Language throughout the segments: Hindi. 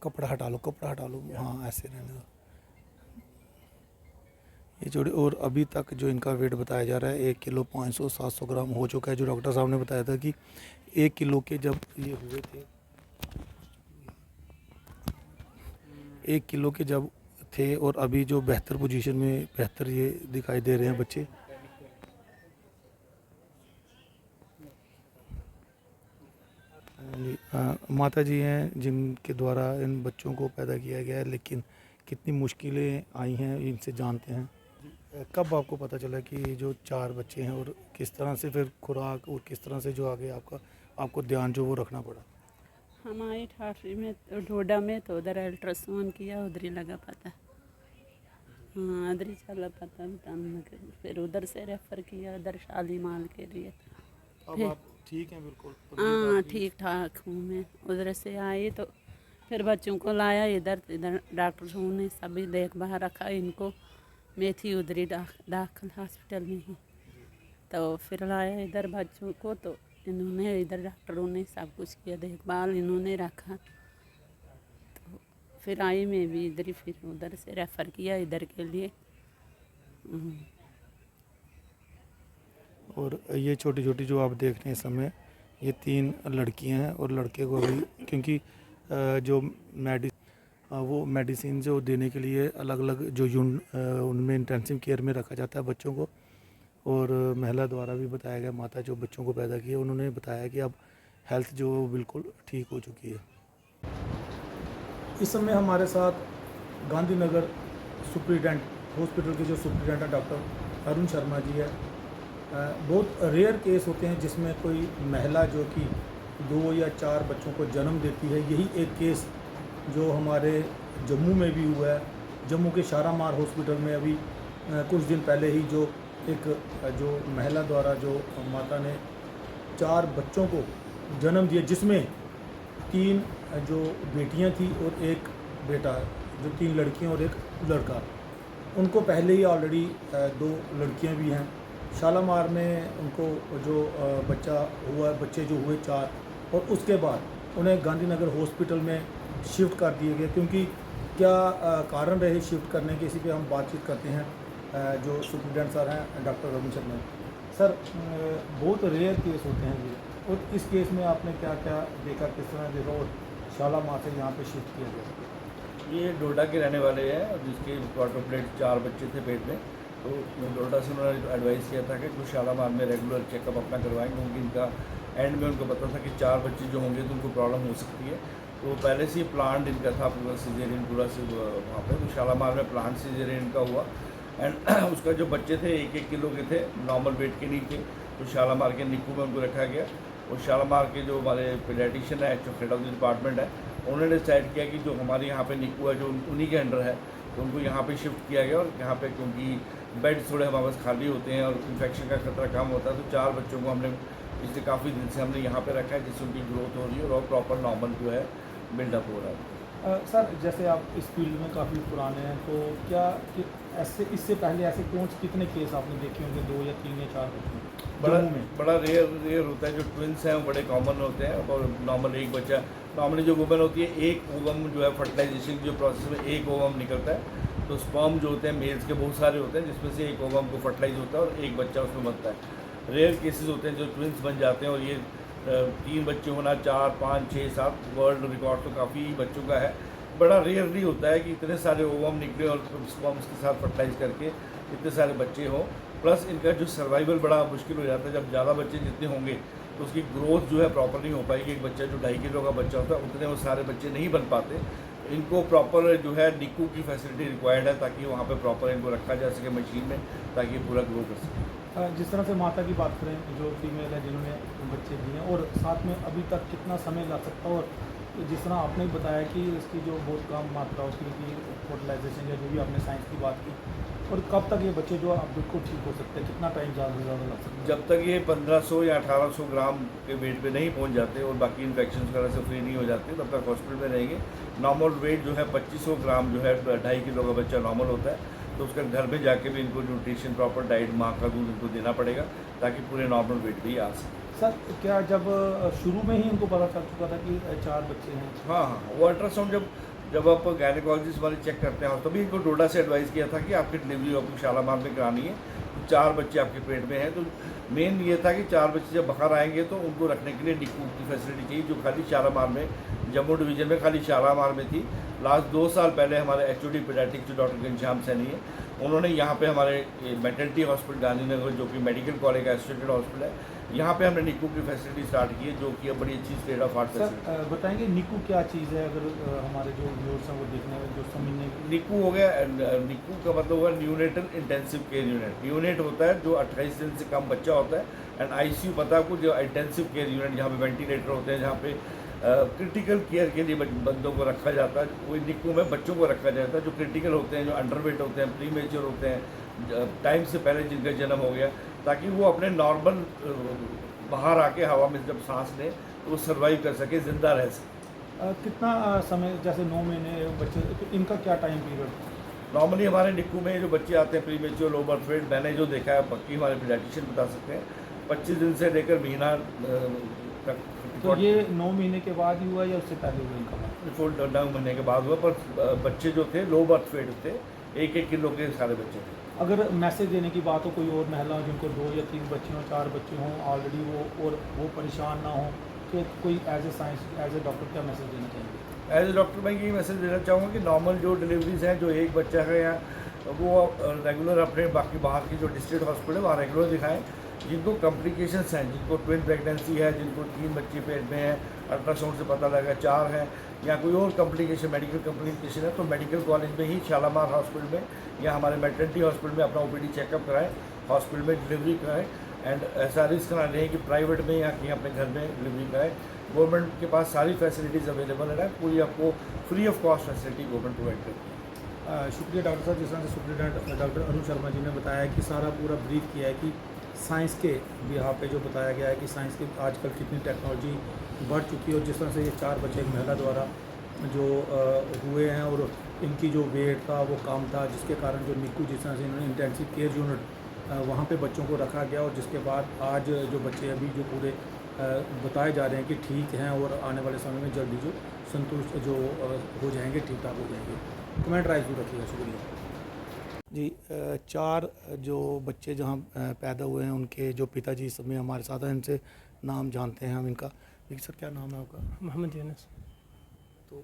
कपड़ा हटा लो, कपड़ा हटा लो, हाँ ऐसे रहने दो। ये जोड़े, और अभी तक जो इनका वेट बताया जा रहा है 1 किलो 500-700 ग्राम हो चुका है। जो डॉक्टर साहब ने बताया था कि 1 किलो के जब ये हुए थे, 1 किलो के जब थे, और अभी जो बेहतर पोजीशन में बेहतर ये दिखाई दे रहे हैं बच्चे। माता जी हैं जिनके द्वारा इन बच्चों को पैदा किया गया है, लेकिन कितनी मुश्किलें आई हैं इनसे जानते हैं। कब आपको पता चला कि जो 4 बच्चे हैं, और किस तरह से फिर खुराक और किस तरह से जो आगे आपको ध्यान जो वो रखना पड़ा? हमारी ठाठरी में तो डोडा में तो उधर अल्ट्रासाउंड किया, उधर ही लगा पता। हाँ उधर ही चला पता फिर उधर से रेफ़र किया उधर शालीमार के लिए। अब फिर आप ठीक हैं बिल्कुल? हाँ ठीक ठाक हूँ मैं। उधर से आई तो फिर बच्चों को लाया इधर डॉक्टर साहब ने सभी देखभाल रखा इनको। मैं थी उधर ही दाखिल हॉस्पिटल में ही। तो फिर लाया इधर बच्चों को, तो इन्होंने इधर डॉक्टरों ने सब कुछ किया, देखभाल इन्होंने रखा। तो फिर आई मैं भी इधर ही, फिर उधर से रेफ़र किया इधर के लिए। और ये छोटी छोटी जो आप देख रहे हैं इस समय, ये 3 लड़कियां हैं, और लड़के को अभी क्योंकि जो वो मेडिसिन जो देने के लिए अलग अलग जो उनमें इंटेंसिव केयर में रखा जाता है बच्चों को। और महिला द्वारा भी बताया गया, माता जो बच्चों को पैदा किए उन्होंने बताया कि अब हेल्थ जो बिल्कुल ठीक हो चुकी है। इस समय हमारे साथ गांधीनगर सुप्रिटेंडेंट हॉस्पिटल के जो सुप्रिटेंडेंट हैं डॉक्टर अरुण शर्मा जी है। बहुत रेयर केस होते हैं जिसमें कोई महिला जो कि 2 या 4 बच्चों को जन्म देती है। यही एक केस जो हमारे जम्मू में भी हुआ है। जम्मू के शारामार हॉस्पिटल में अभी कुछ दिन पहले ही जो महिला द्वारा जो माता ने 4 बच्चों को जन्म दिया, जिसमें 3 जो बेटियां थी और 1 बेटा, जो 3 लड़कियां और 1 लड़का। उनको पहले ही ऑलरेडी 2 लड़कियां भी हैं। शालामार में उनको जो बच्चे जो हुए 4, और उसके बाद उन्हें गांधीनगर हॉस्पिटल में शिफ्ट कर दिए गए। क्योंकि क्या कारण रहे शिफ्ट करने के, इसी पे हम बातचीत करते हैं। जो सुप्रिटेंडेंट सर हैं डॉक्टर अरुण शर्मा सर, बहुत रेयर केस होते हैं ये, और इस केस में आपने क्या क्या देखा, किस तरह देखा, और शालामार से यहाँ पे शिफ्ट किया गया? ये डोडा के रहने वाले हैं, जिसके क्वाड्रुप्लेट 4 बच्चे थे पेट में। तो डोडा से उन्होंने एडवाइस किया था कि कुछ शालामार में रेगुलर चेकअप अपना करवाएं, क्योंकि इनका एंड में उनको पता था कि 4 बच्चे जो होंगे तो उनको प्रॉब्लम हो सकती है। तो पहले से ही प्लान इनका था पूरा सीजरियन पूरा से वहाँ पे। तो शालामार में प्लान सीजरियन इनका हुआ। एंड उसका जो बच्चे थे 1-1 किलो के थे, नॉर्मल वेट के नहीं थे। तो शालामार के निक्कू में उनको रखा गया। और शालामार के जो हमारे पीडियाट्रिशियन है, जो हेड ऑफ द डिपार्टमेंट है, उन्होंने डिसाइड किया कि जो हमारे यहाँ पे निक्कू है जो उन्हीं के अंडर है, तो उनको यहाँ पे शिफ्ट किया गया। और यहाँ पे क्योंकि बेड थोड़े हमारे पास खाली होते हैं और इन्फेक्शन का खतरा कम होता है, तो 4 बच्चों को हमने पिछले काफ़ी दिन से हमने यहाँ पे रखा है, जिससे उनकी ग्रोथ हो रही है और प्रॉपर नॉर्मल जो है बिल्डअप हो रहा है। सर, जैसे आप इस फील्ड में काफ़ी पुराने हैं, तो क्या ऐसे इससे पहले ऐसे कितने केस आपने देखे होंगे, 2 या 3 या 4 बड़ा रेयर होता है। जो ट्विंस हैं वो बड़े कॉमन होते हैं। और नॉर्मल एक बच्चा, नॉर्मली जो वुमन होती है, एक ओवम जो है फर्टिलाइजेशन जो प्रोसेस में एक ओवम निकलता है। तो स्पर्म जो होते हैं मेल्स के बहुत सारे होते हैं, जिसमें से एक ओवम को फर्टिलाइज होता है और एक बच्चा उसमें बनता है। रेयर केसेस होते हैं जो ट्विंस बन जाते हैं। और ये 3 बच्चे होना, 4, 5, 6, 7 वर्ल्ड रिकॉर्ड तो काफ़ी बच्चों का है। बड़ा रेयरली होता है कि इतने सारे ओवम निकले और स्पर्म्स के साथ फर्टिलाइज करके इतने सारे बच्चे हों। प्लस इनका जो सर्वाइवल बड़ा मुश्किल हो जाता है। जब ज़्यादा बच्चे जितने होंगे तो उसकी ग्रोथ जो है प्रॉपर नहीं हो पाएगी। एक बच्चा जो 2.5 किलो का बच्चा होता है, उतने वो सारे बच्चे नहीं बन पाते। इनको प्रॉपर जो है निक्कू की फैसिलिटी रिक्वायर्ड है, ताकि वहाँ पे प्रॉपर इनको रखा जा सके मशीन में, ताकि पूरा ग्रो कर सके। जिस तरह से माता की बात करें, जो फीमेल है जिन्होंने बच्चे दिए हैं, और साथ में अभी तक कितना समय लग सकता है, और जिस तरह आपने बताया कि इसकी जो बहुत कम मात्रा उसकी फर्टिलाइजेशन या जो भी आपने साइंस की बात की, और कब तक ये बच्चे जो आप बिल्कुल ठीक हो सकते हैं, कितना टाइम ज़्यादा से ज़्यादा लग सकता है? जब तक ये 1500 या 1800 ग्राम के वेट पे नहीं पहुंच जाते और बाकी इन्फेक्शन वगैरह से फ्री नहीं हो जाते, तब तक हॉस्पिटल में रहेंगे। नॉर्मल वेट जो है 2500 ग्राम जो है 2.5 किलो का बच्चा नॉर्मल होता है। तो उसके घर में जाके भी इनको न्यूट्रिशन प्रॉपर डाइट, माँ का दूध इनको देना पड़ेगा, ताकि पूरे नॉर्मल वेट भी आ सके। सर, क्या जब शुरू में ही इनको पता चल चुका था कि 4 बच्चे हैं? हाँ, वो अल्ट्रासाउंड जब जब आप गायनेकोलॉजिस्ट वाले चेक करते हैं तभी इनको डोडा से एडवाइस किया था कि आपकी डिलीवरी आपको शालामार में करानी है, 4 बच्चे आपके पेट में हैं। तो मेन ये था कि 4 बच्चे जब बाहर आएंगे तो उनको रखने के लिए निक्कू की फैसिलिटी चाहिए, जो खाली शालामार में, जम्मू डिवीज़न में खाली शालामार में थी। लास्ट 2 साल पहले हमारे HOD पीडियाट्रिक्स जो डॉक्टर घनश्याम सैनी है, उन्होंने यहाँ पे हमारे मैटरनिटी हॉस्पिटल गांधीनगर, जो कि मेडिकल कॉलेज का एसोसिएटेड हॉस्पिटल है, यहाँ पे हमने निक्कू की फैसिलिटी स्टार्ट की है, जो कि अब बड़ी अच्छी state of art facility. Sir बताएंगे निक्कू क्या चीज़ है, अगर हमारे जो व्यूअर्स हैं वो देखने में जो समझने निक्कू हो गया, निक्कू का मतलब होगा neonatal intensive care unit. Neonate होता है जो 28 दिन से कम बच्चा होता है, एंड ICU पता है आपको, जो इंटेंसिव केयर यूनिट जहाँ पे वेंटिलेटर होते हैं, जहाँ पे क्रिटिकल केयर के लिए बंदों को रखा जाता है, वही निक्कू में बच्चों को रखा जाता है जो क्रिटिकल होते हैं, जो अंडरवेट होते हैं, प्री मेच्योर होते हैं, टाइम से पहले जिनका जन्म हो गया, ताकि वो अपने नॉर्मल बाहर आके हवा में जब सांस लें तो वो सर्वाइव कर सके, ज़िंदा रह सके। कितना समय, जैसे 9 महीने बच्चे, तो इनका क्या टाइम पीरियड? नॉर्मली हमारे निक्कू में जो बच्चे आते हैं pre mature low birth weight, मैंने जो देखा है, पक्की हमारे पीडियाट्रिशियन बता सकते हैं, 25 दिन से लेकर महीना तक। तो ये 9 महीने के बाद ही हुआ या उससे पहले हुआ इनका? फुल 9 महीने के बाद हुआ, पर बच्चे जो थे लो बर्थ वेट थे, 1-1 किलो के सारे बच्चे थे। अगर मैसेज देने की बात हो, कोई और महिला हो जिनको 2 या 3 बच्चे हों, 4 बच्चे हों ऑलरेडी, वो परेशान ना हो, तो कोई एज ए डॉक्टर क्या मैसेज देना चाहिए? एज ए डॉक्टर मैं यही मैसेज देना चाहूँगा कि नॉर्मल जो डिलीवरीज हैं, जो एक बच्चा है या वो रेगुलर अपने बाकी बाहर की जो डिस्ट्रिक्ट हॉस्पिटल है वहाँ रेगुलर दिखाएं। जिनको कॉम्प्लिकेशंस हैं, जिनको ट्विन प्रेगनेंसी है, जिनको 3 बच्चे पेट में हैं, अल्ट्रासाउंड से पता लगा 4 हैं, या कोई और कॉम्प्लिकेशन, मेडिकल कॉम्प्लिकेशन है, तो मेडिकल कॉलेज में ही, शालामार हॉस्पिटल में या हमारे मैटरनिटी हॉस्पिटल में अपना OPD चेकअप कराएं, हॉस्पिटल में डिलीवरी कराएं, एंड ऐसा रिस्क ना लें कि प्राइवेट में या कहीं अपने घर में डिलीवरी कराएं। गवर्नमेंट के पास सारी फैसिलिटीज़ अवेलेबल है, पूरी आपको free of cost facility government provide करती है। शुक्रिया डॉक्टर साहब। जिस तरह से सुप्रिटेंडेंट डॉक्टर अरुण शर्मा जी ने बताया कि सारा पूरा ब्रीफ किया है कि साइंस के बिहार पे जो बताया गया है कि साइंस की आजकल कितनी टेक्नोलॉजी बढ़ चुकी है, और जिस तरह से ये 4 बच्चे एक महिला द्वारा जो हुए हैं और इनकी जो वेट था वो कम था, जिसके कारण जो निक्कू, जिस तरह से इन्होंने इंटेंसिव केयर यूनिट वहाँ पे बच्चों को रखा गया, और जिसके बाद आज जो बच्चे अभी जो पूरे बताए जा रहे हैं कि ठीक हैं और आने वाले समय में जल्दी जो संतुष्ट जो हो जाएंगे, ठीक ठाक हो जाएंगे। कमेंट राइज भी रखिएगा। शुक्रिया जी। 4 जो बच्चे जहाँ पैदा हुए हैं, उनके जो पिताजी इस समय हमारे साथ हैं, इनसे नाम जानते हैं हम इनका। सर क्या नाम है आपका? मोहम्मद यूनुस। तो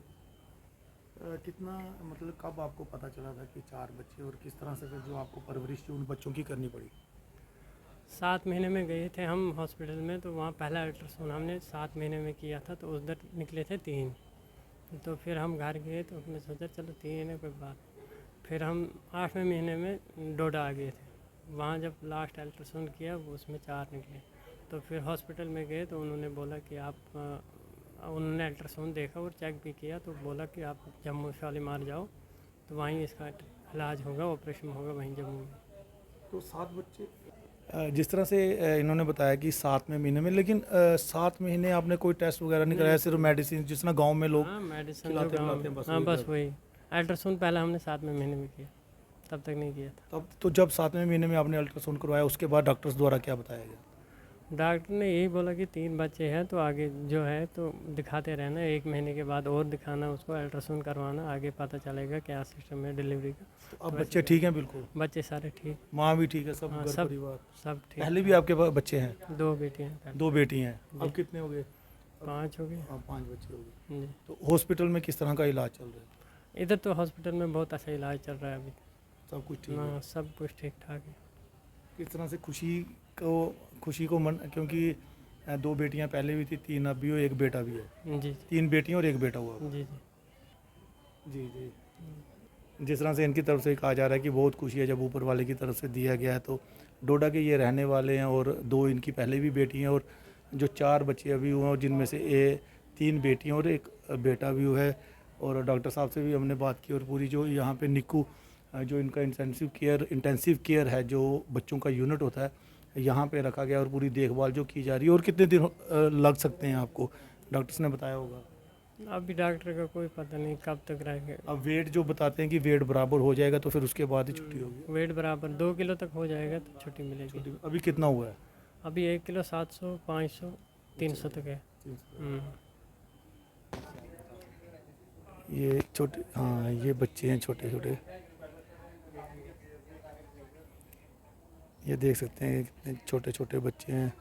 कितना, मतलब कब आपको पता चला था कि 4 बच्चे, और किस तरह से फिर जो आपको परवरिश जो उन बच्चों की करनी पड़ी? 7 महीने में गए थे हम हॉस्पिटल में, तो वहाँ पहला अल्ट्रासाउंड हमने 7 महीने में किया था, तो उधर निकले थे 3। तो फिर हम घर गए तो हमने सोचा चलो 3 है कोई बात। फिर हम 8वें महीने में डोडा आ गए थे, वहाँ जब लास्ट अल्ट्रासाउंड किया वो उसमें 4 निकले। तो फिर हॉस्पिटल में गए तो उन्होंने बोला कि आप उन्होंने अल्ट्रासाउंड देखा और चेक भी किया, तो बोला कि आप जम्मू शालीमार जाओ, तो वहीं इसका इलाज होगा, ऑपरेशन होगा वहीं जम्मू में। तो 7 बच्चे जिस तरह से इन्होंने बताया कि 7वें महीने में, लेकिन 7 महीने आपने कोई टेस्ट वगैरह नहीं कराया, सिर्फ मेडिसिन, जिस तरह गाँव में लोग मेडिसिन खिलाते हैं, बस हाँ वही बस वही। अल्ट्रासाउंड पहले हमने 7वें महीने में किया, तब तक नहीं किया था। तब तो जब 7वें महीने में आपने अल्ट्रासाउंड करवाया, उसके बाद डॉक्टर्स द्वारा क्या बताया गया? डॉक्टर ने यही बोला कि 3 बच्चे हैं तो आगे जो है तो दिखाते रहना, 1 महीने के बाद और दिखाना, उसको अल्ट्रासाउंड करवाना, आगे पता चलेगा क्या सिस्टम है डिलीवरी का। तो अब बच्चे ठीक हैं? बिल्कुल बच्चे सारे ठीक, माँ भी ठीक है, सब हाँ, घर सब परिवार? सब ठीक। पहले भी आपके पास बच्चे हैं? 2 बेटियाँ हैं, 2 बेटी हैं। अब कितने हो गए? 5 हो गए। हाँ, 5 बच्चे हो गए। जी। तो हॉस्पिटल में किस तरह का इलाज चल रहा है? इधर तो हॉस्पिटल में बहुत अच्छा इलाज चल रहा है अभी। सब कुछ ठीक है? हाँ सब कुछ ठीक ठाक है। किस तरह से खुशी को मन, क्योंकि 2 बेटियां पहले भी थी, 3 अब भी हो, 1 बेटा भी है। जी 3 बेटियां और 1 बेटा हुआ। जी जी जी। जिस तरह से इनकी तरफ से कहा जा रहा है कि बहुत खुशी है जब ऊपर वाले की तरफ से दिया गया है। तो डोडा के ये रहने वाले हैं, और 2 इनकी पहले भी बेटी हैं, और जो 4 बच्चे अभी हुए हैं, और जिनमें से 3 बेटियां और 1 बेटा भी हुआ है। और डॉक्टर साहब से भी हमने बात की, और पूरी जो यहाँ पे निक्कू जो इनका इंटेंसिव केयर है, जो बच्चों का यूनिट होता है, यहाँ पे रखा गया, और पूरी देखभाल जो की जा रही है। और कितने दिन लग सकते हैं आपको, डॉक्टर्स ने बताया होगा? अभी डॉक्टर का कोई पता नहीं कब तक रहेगा। अब वेट जो बताते हैं कि वेट बराबर हो जाएगा तो फिर उसके बाद ही छुट्टी होगी। वेट बराबर 2 किलो तक हो जाएगा तो छुट्टी मिलेगी। अभी कितना हुआ है? अभी 1 किलो 700, 500, 300 तक है। ये छोटे, हाँ ये बच्चे हैं छोटे छोटे, ये देख सकते हैं कितने छोटे छोटे बच्चे हैं।